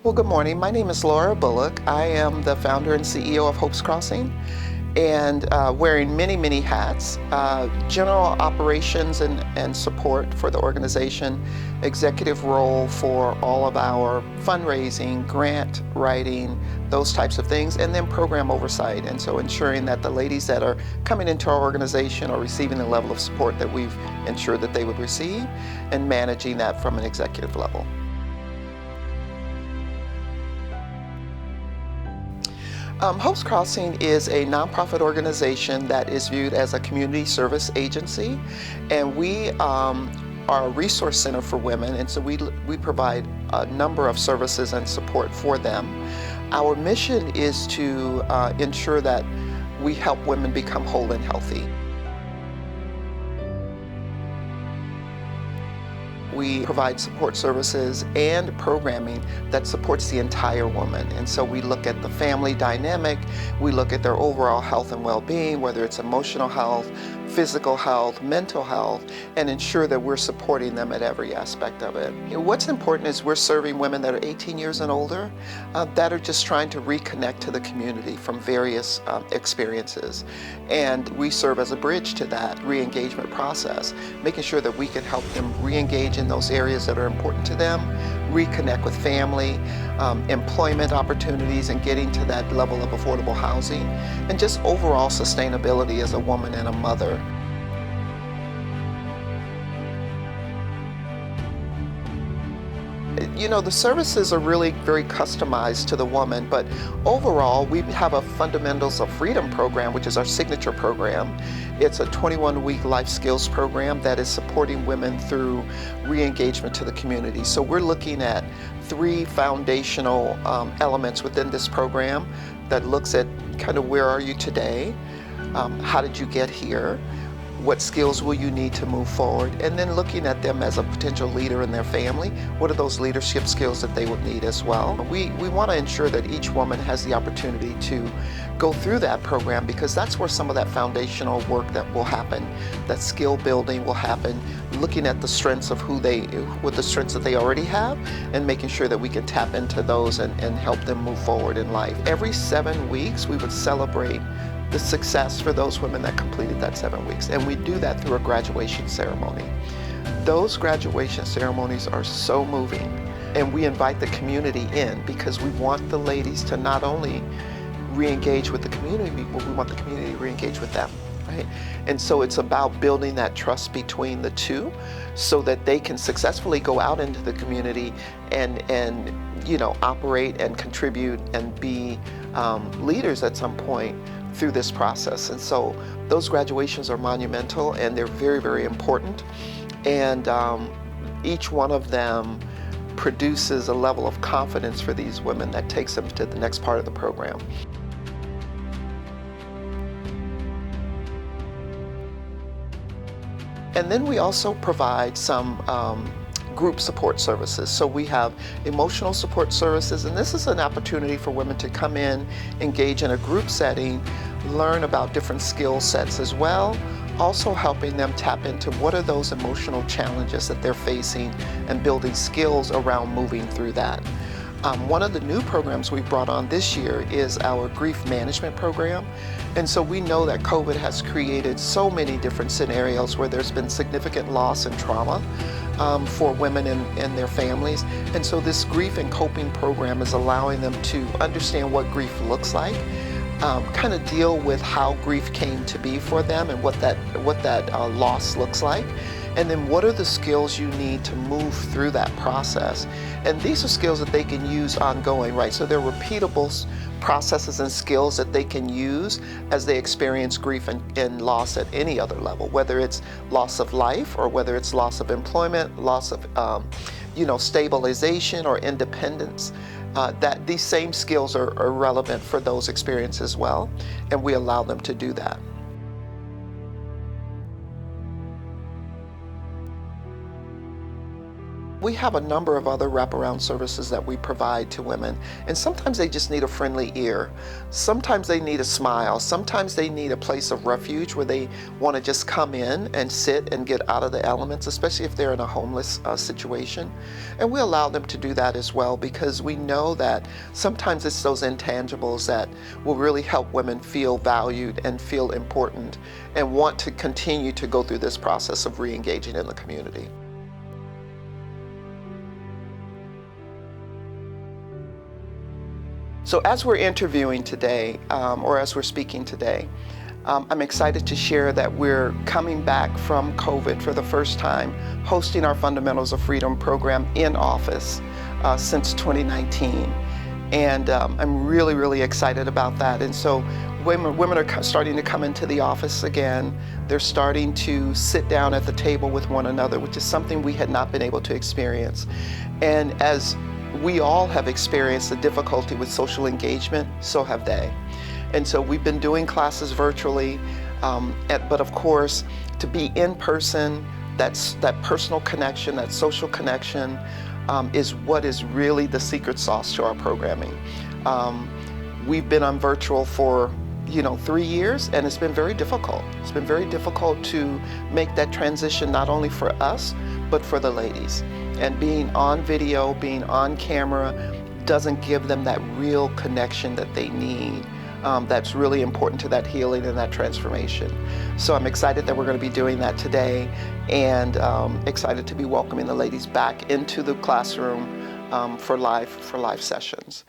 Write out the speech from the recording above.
Well, good morning. My name is Laura Bulluck. I am the founder and CEO of Hope's Crossing, and wearing many, many hats. General operations and support for the organization, executive role for all of our fundraising, grant writing, those types of things, and then program oversight. And so ensuring that the ladies that are coming into our organization are receiving the level of support that we've ensured that they would receive, and managing that from an executive level. Hope's Crossing is a nonprofit organization that is viewed as a community service agency, and we are a resource center for women, and so we provide a number of services and support for them. Our mission is to ensure that we help women become whole and healthy. We provide support services and programming that supports the entire woman. And so we look at the family dynamic, we look at their overall health and well-being, whether it's emotional health, physical health, mental health, and ensure that we're supporting them at every aspect of it. What's important is we're serving women that are 18 years and older that are just trying to reconnect to the community from various experiences. And we serve as a bridge to that re-engagement process, making sure that we can help them re-engage in those areas that are important to them, reconnect with family, employment opportunities, and getting to that level of affordable housing, and just overall sustainability as a woman and a mother. You know, the services are really very customized to the woman, but overall we have a Fundamentals of Freedom program, which is our signature program. It's a 21-week life skills program that is supporting women through re-engagement to the community. So we're looking at 3 foundational elements within this program that looks at kind of where are you today, how did you get here, what skills will you need to move forward, and then looking at them as a potential leader in their family. What are those leadership skills that they would need as well? We want to ensure that each woman has the opportunity to go through that program, because that's where some of that foundational work that will happen, that skill building will happen, looking at the strengths of with the strengths that they already have, and making sure that we can tap into those and help them move forward in life. Every 7 weeks we would celebrate the success for those women that completed that 7 weeks. And we do that through a graduation ceremony. Those graduation ceremonies are so moving, and we invite the community in because we want the ladies to not only re-engage with the community, but we want the community to re-engage with them, right? And so it's about building that trust between the two so that they can successfully go out into the community and operate and contribute and be leaders at some point through this process. And so those graduations are monumental, and they're very, very important. And each one of them produces a level of confidence for these women that takes them to the next part of the program. And then we also provide some group support services. So we have emotional support services, and this is an opportunity for women to come in, engage in a group setting, learn about different skill sets as well, also helping them tap into what are those emotional challenges that they're facing and building skills around moving through that. One of the new programs we brought on this year is our grief management program. And so we know that COVID has created so many different scenarios where there's been significant loss and trauma for women and their families. And so this grief and coping program is allowing them to understand what grief looks like, kind of deal with how grief came to be for them and what that loss looks like. And then what are the skills you need to move through that process? And these are skills that they can use ongoing, right? So they're repeatable processes and skills that they can use as they experience grief and loss at any other level, whether it's loss of life or whether it's loss of employment, loss of stabilization or independence. That these same skills are relevant for those experiences as well, and we allow them to do that. We have a number of other wraparound services that we provide to women, and sometimes they just need a friendly ear. Sometimes they need a smile. Sometimes they need a place of refuge where they want to just come in and sit and get out of the elements, especially if they're in a homeless situation. And we allow them to do that as well, because we know that sometimes it's those intangibles that will really help women feel valued and feel important and want to continue to go through this process of re-engaging in the community. So as we're interviewing today, or as we're speaking today, I'm excited to share that we're coming back from COVID for the first time, hosting our Fundamentals of Freedom program in office since 2019. And I'm really, really excited about that. And so women are starting to come into the office again. They're starting to sit down at the table with one another, which is something we had not been able to experience. And as we all have experienced the difficulty with social engagement, so have they. And so we've been doing classes virtually, but of course, to be in person, that personal connection, that social connection, is what is really the secret sauce to our programming. We've been on virtual for 3 years, and it's been very difficult. It's been very difficult to make that transition, not only for us, but for the ladies. And being on video, being on camera, doesn't give them that real connection that they need. That's really important to that healing and that transformation. So I'm excited that we're going to be doing that today, and excited to be welcoming the ladies back into the classroom for live sessions.